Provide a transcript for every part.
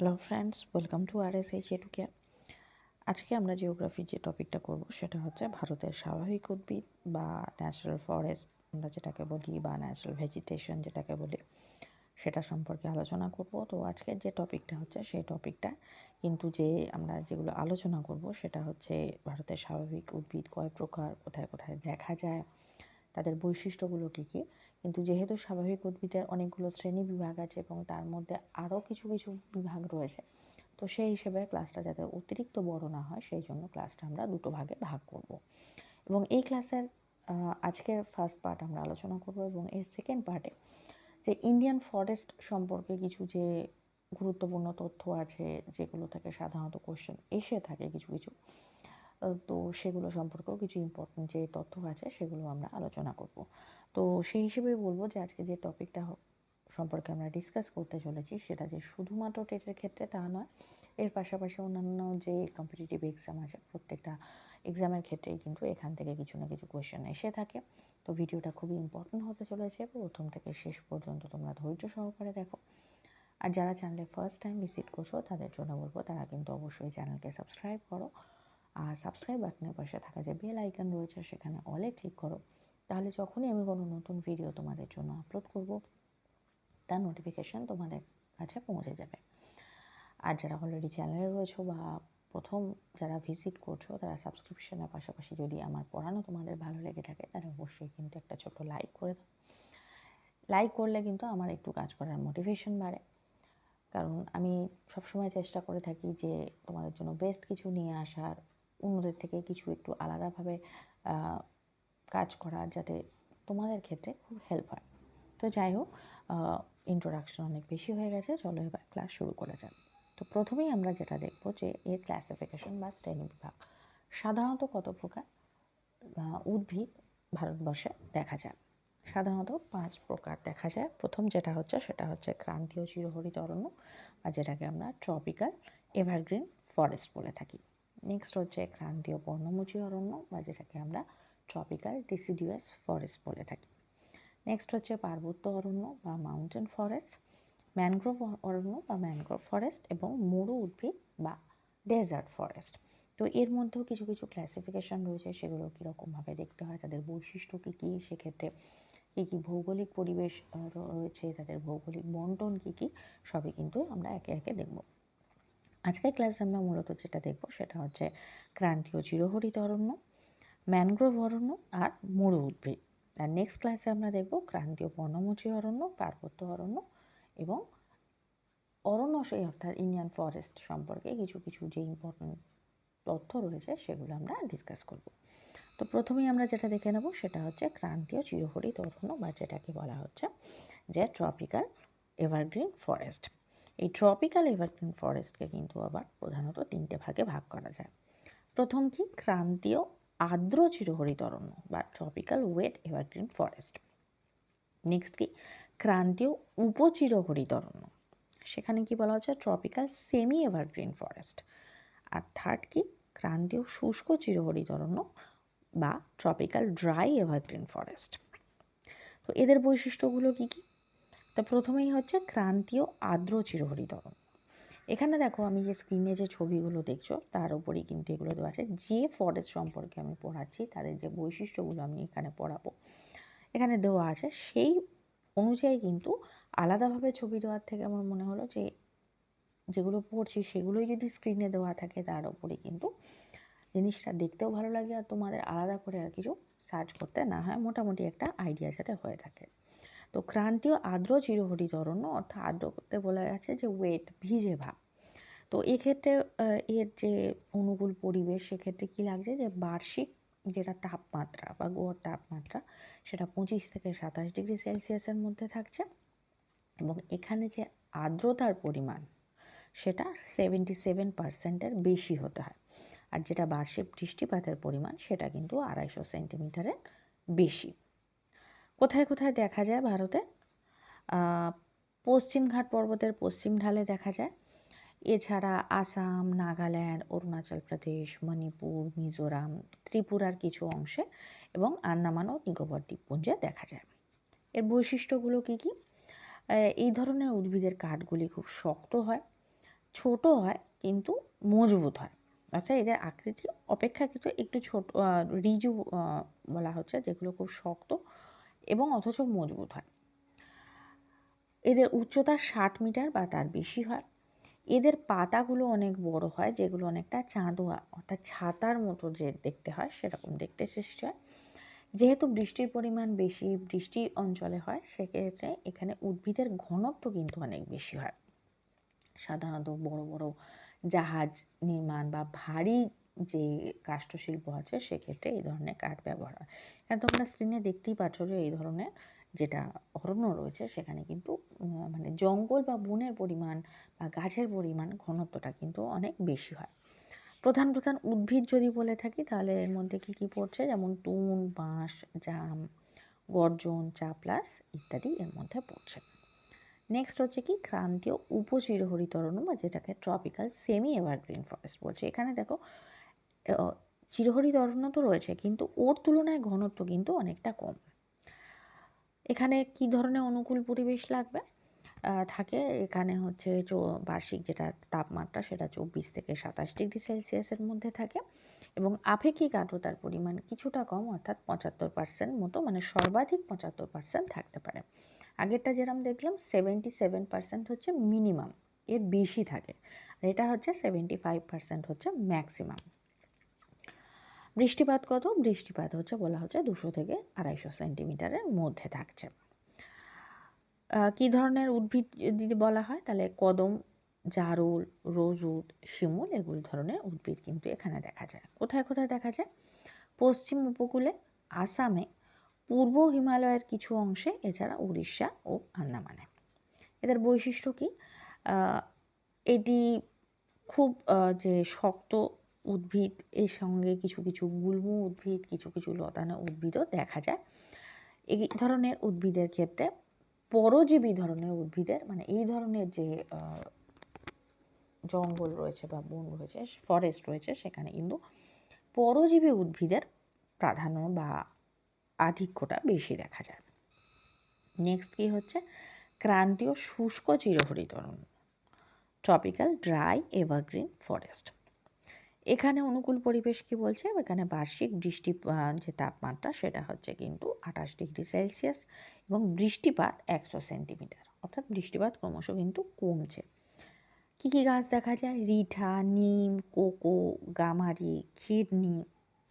Hello friends, welcome to RSH educare. আজকে আমরা জিওগ্রাফির যে টপিকটা করব সেটা হচ্ছে ভারতের স্বাভাবিক উদ্ভিদ বা ন্যাচারাল ফরেস্ট আমরা যেটাকে বলি, বা ন্যাচারাল ভেজিটেশন যেটাকে বলি, সেটা সম্পর্কে আলোচনা করব। তো আজকের যে টপিকটা হচ্ছে সেই টপিকটা কিন্তু আমরা যেগুলো আলোচনা করব সেটা হচ্ছে ভারতের স্বাভাবিক উদ্ভিদ কয় প্রকার, কোথায় কোথায় দেখা যায়, তাদের বৈশিষ্ট্যগুলো কী কী। কিন্তু যেহেতু স্বাভাবিক উদ্ভিদের অনেকগুলো শ্রেণী বিভাগ আছে এবং তার মধ্যে আরও কিছু কিছু বিভাগ রয়েছে, তো সেই হিসেবে ক্লাসটা যাতে অতিরিক্ত বড় না হয় সেই জন্য ক্লাসটা আমরা দুটো ভাগে ভাগ করব। এবং এই ক্লাসের আজকের ফার্স্ট পার্ট আমরা আলোচনা করব, এবং এর সেকেন্ড পার্টে যে ইন্ডিয়ান ফরেস্ট সম্পর্কে কিছু যে গুরুত্বপূর্ণ তথ্য আছে, যেগুলো থেকে সাধারণত কোশ্চেন এসে থাকে কিছু কিছু, তো সেগুলো সম্পর্কেও কিছু ইম্পর্টেন্ট যে তথ্য আছে সেগুলো আমরা আলোচনা করব। তো সেই হিসেবেই বলবো যে আজকে যে টপিকটা সম্পর্কে আমরা ডিসকাস করতে চলেছি সেটা যে শুধুমাত্র টেটের ক্ষেত্রে তা নয়, এর পাশাপাশি অন্যান্য যে কম্পিটিটিভ এক্সাম আছে প্রত্যেকটা এক্সামের ক্ষেত্রেই কিন্তু এখান থেকে কিছু না কিছু কোয়েশ্চেন এসে থাকে। তো ভিডিওটা খুবই ইম্পর্টেন্ট হতে চলেছে, প্রথম থেকে শেষ পর্যন্ত তোমরা ধৈর্য সহকারে দেখো। আর যারা চ্যানেলে ফার্স্ট টাইম ভিজিট করছো তাদের জন্য বলবো তারা কিন্তু অবশ্যই চ্যানেলকে সাবস্ক্রাইব করো, আর সাবস্ক্রাইব বাটনের পাশে থাকা যে বেল আইকন রয়েছে সেখানে অলে ক্লিক করো। তাহলে যখনই আমি কোনো নতুন ভিডিও তোমাদের জন্য আপলোড করব তার নোটিফিকেশান তোমাদের কাছে পৌঁছে যাবে। আর যারা অলরেডি চ্যানেলে রয়েছো বা প্রথম যারা ভিজিট করছো, তারা সাবস্ক্রিপশনের পাশাপাশি যদি আমার পড়ানো তোমাদের ভালো লেগে থাকে তাহলে অবশ্যই কিন্তু একটা ছোট্ট লাইক করে দাও। লাইক করলে কিন্তু আমার একটু কাজ করার মোটিভেশন বাড়ে, কারণ আমি সবসময় চেষ্টা করে থাকি যে তোমাদের জন্য বেস্ট কিছু নিয়ে আসার, অন্যদের থেকে কিছু একটু আলাদাভাবে কাজ করার, যাতে তোমাদের ক্ষেত্রে খুব হেল্প হয়। তো যাই হোক, ইন্ট্রোডাকশন অনেক বেশি হয়ে গেছে, চলো এবার ক্লাস শুরু করা যাক। তো প্রথমেই আমরা যেটা দেখব যে এর ক্লাসিফিকেশন বা শ্রেণী বিভাগ। সাধারণত কত প্রকার উদ্ভিদ ভারতবর্ষে দেখা যায়? সাধারণত 5 প্রকার দেখা যায়। প্রথম যেটা হচ্ছে সেটা হচ্ছে ক্রান্তীয় চিরহরিত অরণ্য, বা যেটাকে আমরা ট্রপিক্যাল এভারগ্রিন ফরেস্ট বলে থাকি। নেক্সট হচ্ছে ক্রান্তীয় পর্ণমোচী অরণ্য, বা যেটাকে আমরা ট্রপিক্যাল ডিসিডিউয়াস ফরেস্ট বলে থাকি। নেক্সট হচ্ছে পার্বত্য অরণ্য বা মাউন্টেন ফরেস্ট, ম্যানগ্রোভ অরণ্য বা ম্যানগ্রোভ ফরেস্ট, এবং মরু উদ্ভিদ বা ডেজার্ট ফরেস্ট। তো এর মধ্যেও কিছু কিছু ক্লাসিফিকেশান রয়েছে, সেগুলো কীরকমভাবে দেখতে হয়, তাদের বৈশিষ্ট্য কী কী, সেক্ষেত্রে কী কী ভৌগোলিক পরিবেশ রয়েছে, তাদের ভৌগোলিক বন্টন কী কী, সবই কিন্তু আমরা একে একে দেখব। আজকের ক্লাসে আমরা মূলত যেটা দেখব সেটা হচ্ছে ক্রান্তীয় চিরহরিত অরণ্য, ম্যানগ্রোভ অরণ্য আর মরু উদ্ভিদ। আর নেক্সট ক্লাসে আমরা দেখব ক্রান্তীয় পর্ণমোচী অরণ্য, পার্বত্য অরণ্য এবং অরণ্য, সেই অর্থাৎ ইন্ডিয়ান ফরেস্ট সম্পর্কে কিছু কিছু যে ইম্পর্টেন্ট তথ্য রয়েছে সেগুলো আমরা ডিসকাস করব। তো প্রথমেই আমরা যেটা দেখে নেব সেটা হচ্ছে ক্রান্তীয় চিরহরিত অরণ্য, বা যেটাকে বলা হচ্ছে যে ট্রপিক্যাল এভারগ্রিন ফরেস্ট। এই ট্রপিক্যাল এভারগ্রিন ফরেস্টকে কিন্তু আবার প্রধানত 3টে ভাগে ভাগ করা যায়। প্রথম কি? ক্রান্তীয় আর্দ্র চিরহরিত অরণ্য বা tropical wet evergreen forest. Next কি? ক্রান্তীয় উপচিরহরিত অরণ্য, সেখানে কি বলা হচ্ছে? Tropical semi evergreen forest. আর থার্ড কি? ক্রান্তীয় শুষ্ক চিরহরিত অরণ্য বা ট্রপিক্যাল ড্রাই এভারগ্রিন ফরেস্ট। তো এদের বৈশিষ্ট্যগুলো কি কি? তো প্রথমেই হচ্ছে ক্রান্তীয় আর্দ্র চিরহরিত অরণ্য। এখানে দেখো, আমি যে স্ক্রিনে যে ছবিগুলো দেখছো তার উপরেই কিন্তু এগুলো দেওয়া আছে। যে ফরেস্ট সম্পর্কে আমি পড়াচ্ছি তাদের যে বৈশিষ্ট্যগুলো আমি এখানে পড়াবো এখানে দেওয়া আছে, সেই অনুযায়ী কিন্তু আলাদাভাবে ছবি দেওয়ার থেকে আমার মনে হলো যে যেগুলো পড়ছি সেগুলোই যদি স্ক্রিনে দেওয়া থাকে তার উপরে কিন্তু জিনিসটা দেখতেও ভালো লাগে, আর তোমাদের আলাদা করে আর কিছু সার্চ করতে না হয়, মোটামুটি একটা আইডিয়া যাতে হয়ে থাকে। তো ক্রান্তীয় আর্দ্র চিরহরিত অরণ্য, অর্থাৎ আর্দ্র করতে বলা যাচ্ছে যে ওয়েট, ভিজে ভাব। তো এক্ষেত্রে এর যে অনুকূল পরিবেশ, সেক্ষেত্রে কী লাগছে যে বার্ষিক যেটা তাপমাত্রা বা গড় তাপমাত্রা সেটা 25 থেকে 27 ডিগ্রি সেলসিয়াসের মধ্যে থাকছে, এবং এখানে যে আর্দ্রতার পরিমাণ সেটা 77% বেশি হতে হয়। আর যেটা বার্ষিক বৃষ্টিপাতের পরিমাণ সেটা কিন্তু 250 সেন্টিমিটারের বেশি। কোথায় কোথায় দেখা যায় ভারতে? পশ্চিমঘাট পর্বতের পশ্চিম ঢালে দেখা যায়। এছাড়া আসাম, নাগাল্যান্ড, অরুণাচল প্রদেশ, মণিপুর, মিজোরাম, ত্রিপুরার কিছু অংশে এবং আন্দামান ও নিকোবর দ্বীপপুঞ্জে দেখা যায়। এর বৈশিষ্ট্যগুলো কী কী? এই ধরনের উদ্ভিদের কাঠগুলি খুব শক্ত হয়, ছোট হয় কিন্তু মজবুত হয়, অর্থাৎ এদের আকৃতি অপেক্ষাকৃত একটু ছোট, রিজু বলা হচ্ছে, যেগুলো খুব শক্ত এবং অথচ মজবুত হয়। এদের উচ্চতা 60 মিটার বা তার বেশি হয়। এদের পাতাগুলো অনেক বড় হয়, যেগুলো অনেকটা চাঁদোয়া অর্থাৎ ছাতার মতো যে দেখতে হয় সেরকম দেখতে সৃষ্টি হয়। যেহেতু বৃষ্টির পরিমাণ বেশি বৃষ্টি অঞ্চলে হয়, সেক্ষেত্রে এখানে উদ্ভিদের ঘনত্ব কিন্তু অনেক বেশি হয়। সাধারণত বড় বড় জাহাজ নির্মাণ বা ভারী যে কাষ্ঠশিল্প আছে সেক্ষেত্রে এই ধরনের কাঠ ব্যবহার হয়। কারণ তোমরা স্ক্রিনে দেখতেই পাচ্ছ যে এই ধরনের যেটা অরণ্য রয়েছে সেখানে কিন্তু মানে জঙ্গল বা বনের পরিমাণ বা গাছের পরিমাণ ঘনত্বটা কিন্তু অনেক বেশি হয়। প্রধান প্রধান উদ্ভিদ যদি বলে থাকি তাহলে এর মধ্যে কী কী পড়ছে, যেমন তুন, বাঁশ, জাম, গর্জন, চাপলাস ইত্যাদি এর মধ্যে পড়ছে। নেক্সট হচ্ছে কি ক্রান্তীয় উপচিরহরিত অরণ্য বা যেটাকে ট্রপিক্যাল সেমি এভারগ্রিন ফরেস্ট বলছে। এখানে দেখো চিরহরিত অরণ্য তো রয়েছে কিন্তু ওর তুলনায় ঘনত্ব কিন্তু অনেকটা কম। এখানে কি ধরনের অনুকূল পরিবেশ লাগবে থাকে, এখানে হচ্ছে বার্ষিক যেটা তাপমাত্রা সেটা 24 থেকে 27 ডিগ্রি সেলসিয়াসের মধ্যে থাকে এবং আপেক্ষিক আর্দ্রতার পরিমাণ কিছুটা কম, অর্থাৎ 75% মতো, মানে সর্বাধিক 75% থাকতে পারে। আগেরটা যেরকম দেখলাম 77% হচ্ছে মিনিমাম, এর বেশি থাকে, আর এটা হচ্ছে 75% হচ্ছে ম্যাক্সিমাম। বৃষ্টিপাত কত? বৃষ্টিপাত হচ্ছে বলা হচ্ছে 200 থেকে 250 সেন্টিমিটারের মধ্যে থাকছে। কী ধরনের উদ্ভিদ যদি বলা হয় তাহলে কদম, জারুল, রোজুদ, শিমুল এগুলো ধরনের উদ্ভিদ কিন্তু এখানে দেখা যায়। কোথায় কোথায় দেখা যায়? পশ্চিম উপকূলে, আসামে, পূর্ব হিমালয়ের কিছু অংশে, এছাড়া উড়িষ্যা ও আন্দামানে। এদের বৈশিষ্ট্য কী? এটি খুব যে শক্ত উদ্ভিদ, এর সঙ্গে কিছু কিছু গুল্ম উদ্ভিদ, কিছু কিছু লতানো উদ্ভিদও দেখা যায়। এই ধরনের উদ্ভিদের ক্ষেত্রে পরজীবী ধরনের উদ্ভিদের, মানে এই ধরনের যে জঙ্গল রয়েছে বা বন রয়েছে, ফরেস্ট রয়েছে, সেখানে কিন্তু পরজীবী উদ্ভিদের প্রাধান্য বা আধিক্যটা বেশি দেখা যায়। নেক্সট কি হচ্ছে ক্রান্তীয় শুষ্ক চিরহরিত অরণ্য, ট্রপিক্যাল ড্রাই এভারগ্রিন ফরেস্ট। এখানে অনুকূল পরিবেশ কি বলছে, এখানে বার্ষিক বৃষ্টি যে তাপমাত্রা সেটা হচ্ছে কিন্তু 28 ডিগ্রি সেলসিয়াস এবং বৃষ্টিপাত 100 সেন্টিমিটার, অর্থাৎ বৃষ্টিপাত ক্রমশ কিন্তু কমছে। কী কী গাছ দেখা যায়? রিঠা, নিম, কোকো, গামারি, খিরনি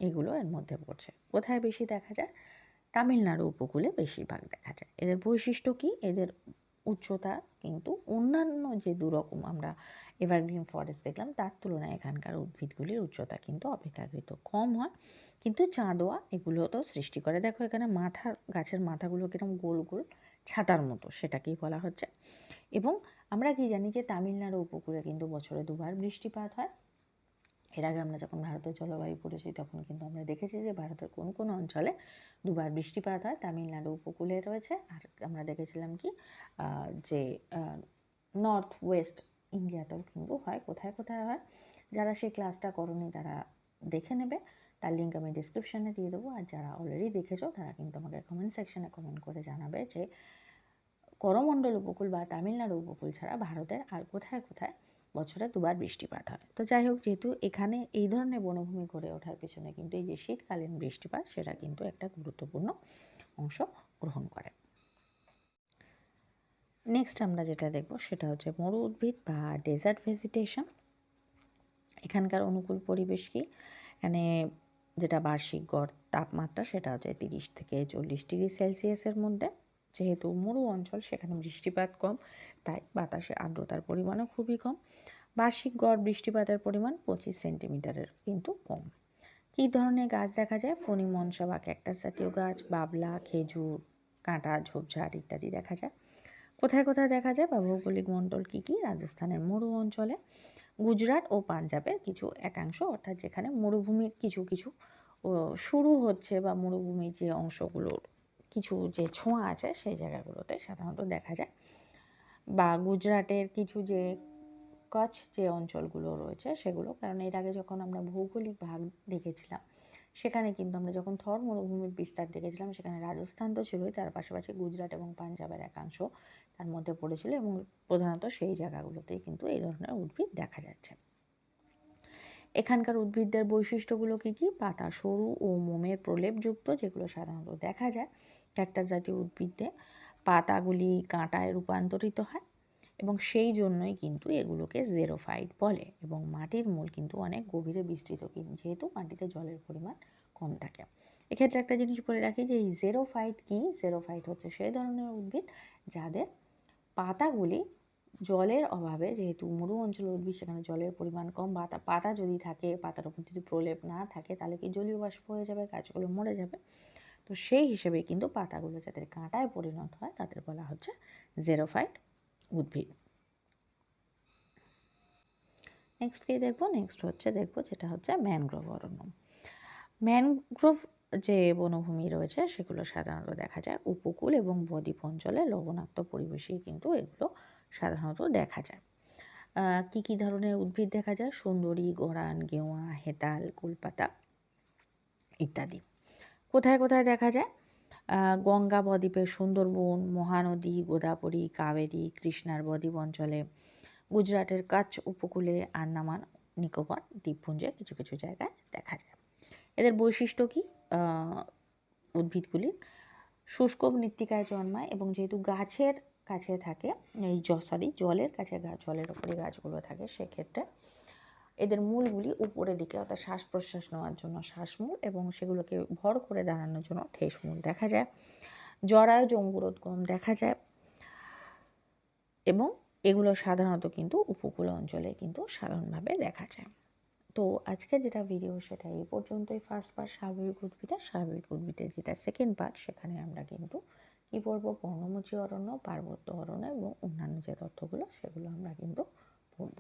এগুলো এর মধ্যে পড়ছে। কোথায় বেশি দেখা যায়? তামিলনাড়ু উপকূলে বেশিরভাগ দেখা যায়। এদের বৈশিষ্ট্য কি? এদের উচ্চতা কিন্তু অন্যান্য যে দুরকম আমরা এভারগ্রিন ফরেস্ট দেখলাম তার তুলনায় এখানকার উদ্ভিদগুলির উচ্চতা কিন্তু অপেক্ষাকৃত কম হয়, কিন্তু চাঁদোয়া এগুলো তো সৃষ্টি করে। দেখো এখানে গাছের মাথাগুলো কিরকম গোল গোল ছাতার মতো, সেটাকেই বলা হচ্ছে। এবং আমরা কি জানি যে তামিলনাড়ু উপকূলে কিন্তু বছরে 2বার বৃষ্টিপাত হয়। এর আগে আমরা যখন ভারতের জলবায়ু পড়েছি তখন কিন্তু আমরা দেখেছি যে ভারতের কোন কোন অঞ্চলে 2বার বৃষ্টিপাত হয়, তামিলনাড়ু উপকূলে রয়েছে। আর আমরা দেখেছিলাম কি যে নর্থ ওয়েস্ট ইন্ডিয়াতেও কিন্তু হয়। কোথায় কোথায় হয়, যারা সেই ক্লাসটা করোনি তারা দেখে নেবে, তার লিঙ্ক আমি ডিসক্রিপশানে দিয়ে দেবো। আর যারা অলরেডি দেখেছো তারা কিন্তু আমাকে কমেন্ট সেকশানে কমেন্ট করে জানাবে যে করমণ্ডল উপকূল বা তামিলনাড়ু উপকূল ছাড়া ভারতের আর কোথায় কোথায় বছরে 2বার বৃষ্টিপাত হয়। তো যাই হোক, যেহেতু এখানে এই ধরনের বনভূমি গড়ে ওঠার পেছনে কিন্তু এই যে শীতকালীন বৃষ্টিপাত সেটা কিন্তু একটা গুরুত্বপূর্ণ অংশ গ্রহণ করে। নেক্সট আমরা যেটা দেখব সেটা হচ্ছে মরু উদ্ভিদ বা ডেজার্ট ভেজিটেশন। এখানকার অনুকূল পরিবেশ কি? এখানে যেটা বার্ষিক গড় তাপমাত্রা সেটা হচ্ছে 30 থেকে 40 ডিগ্রি সেলসিয়াসের মধ্যে। যেহেতু মরু অঞ্চল সেখানে বৃষ্টিপাত কম, তাই বাতাসে আর্দ্রতার পরিমাণও খুবই কম। বার্ষিক গড় বৃষ্টিপাতের পরিমাণ 25 সেন্টিমিটারের কিন্তু কম। কী ধরনের গাছ দেখা যায়? ফণি, মনসা বা ক্যাকটাস জাতীয় গাছ, বাবলা, খেজুর, কাঁটা, ঝোপঝাড় ইত্যাদি দেখা যায়। কোথায় কোথায় দেখা যায় বা ভৌগোলিক মণ্ডল কী কী? রাজস্থানের মরু অঞ্চলে, গুজরাট ও পাঞ্জাবের কিছু একাংশ, অর্থাৎ যেখানে মরুভূমির কিছু কিছু শুরু হচ্ছে বা মরুভূমির যে অংশগুলোর কিছু যে ছোঁয়া আছে সেই জায়গাগুলোতে সাধারণত দেখা যায়। বা গুজরাটের কিছু যে কচ্ছ যে অঞ্চলগুলো রয়েছে সেগুলো, কারণ এর আগে যখন আমরা ভৌগোলিক ভাগ দেখেছিলাম সেখানে কিন্তু আমরা যখন থর মরুভূমির বিস্তার দেখেছিলাম সেখানে রাজস্থান তো ছিলই, তার পাশাপাশি গুজরাট এবং পাঞ্জাবের একাংশ, তার মধ্যে পড়েছিল এবং প্রধানত সেই জায়গাগুলোতেই কিন্তু এই ধরনের উদ্ভিদ দেখা যাচ্ছে। এখানকার উদ্ভিদদের বৈশিষ্ট্যগুলো কী কী? পাতা সরু ও মোমের প্রলেপযুক্ত, যেগুলো সাধারণত দেখা যায় ক্যাকটাস জাতীয় উদ্ভিদে। পাতাগুলি কাঁটায় রূপান্তরিত হয় এবং সেই জন্যই কিন্তু এগুলোকে জেরোফাইট বলে। এবং মাটির মূল কিন্তু অনেক গভীরে বিস্তৃত, যেহেতু মাটিতে জলের পরিমাণ কম থাকে। এক্ষেত্রে একটা জিনিস বলে রাখি যে এই জেরোফাইট কি? জেরোফাইট হচ্ছে সেই ধরনের উদ্ভিদ যাদের পাতাগুলি জলের অভাবে, যেহেতু মরু অঞ্চলের উদ্ভিদ সেখানে জলের পরিমাণ কম, পাতা যদি থাকে, পাতার উপর যদি প্রলেপ না থাকে তাহলে কি জলীয় বাষ্প হয়ে যাবে, গাছগুলো মরে যাবে। তো সেই হিসেবে কিন্তু পাতাগুলো যাদের কাঁটায় পরিণত হয় তাদের বলা হচ্ছে জেরোফাইট উদ্ভিদ। নেক্সট কি দেখবো? নেক্সট হচ্ছে দেখবো যেটা হচ্ছে ম্যানগ্রোভ অরণ্য। ম্যানগ্রোভ যে বনভূমি রয়েছে সেগুলো সাধারণত দেখা যায় উপকূল এবং বদ্বীপ অঞ্চলে লবণাক্ত পরিবেশেই কিন্তু এগুলো সাধারণত দেখা যায়। কি কি ধরনের উদ্ভিদ দেখা যায়? সুন্দরী, গরান, গেওয়া, হেতাল, কুলপাতা ইত্যাদি। কোথায় কোথায় দেখা যায়? গঙ্গা বদ্বীপের সুন্দরবন, মহানদী, গোদাবরী, কাবেরী, কৃষ্ণার বদ্বীপ অঞ্চলে, গুজরাটের কাচ্ছ উপকূলে, আন্দামান নিকোবর দ্বীপপুঞ্জে কিছু কিছু জায়গায় দেখা যায়। এদের বৈশিষ্ট্য কি? উদ্ভিদগুলি শুষ্ক মৃত্তিকায় জন্মায় এবং যেহেতু গাছের কাছে থাকে, জলের কাছে, জলের ওপরে গাছগুলো থাকে, সেক্ষেত্রে এদের মূলগুলি উপরের দিকে, অর্থাৎ শ্বাস প্রশ্বাস নেওয়ার জন্য শ্বাসমূল এবং সেগুলোকে ভর করে দাঁড়ানোর জন্য ঠেসমূল দেখা যায়। জরায়ু জঙ্গুরোদ্গম দেখা যায় এবং এগুলো সাধারণত কিন্তু উপকূল অঞ্চলে কিন্তু সাধারণভাবে দেখা যায়। তো আজকে যেটা ভিডিও সেটা এই পর্যন্তই। ফার্স্ট পার্ট স্বাভাবিক উদ্ভিদের যেটা সেকেন্ড পার্ট, সেখানে আমরা কিন্তু কী পড়বো? পর্ণমোচী অরণ্য, পার্বত্য অরণ্য এবং অন্যান্য যে তথ্যগুলো সেগুলো আমরা কিন্তু পড়ব।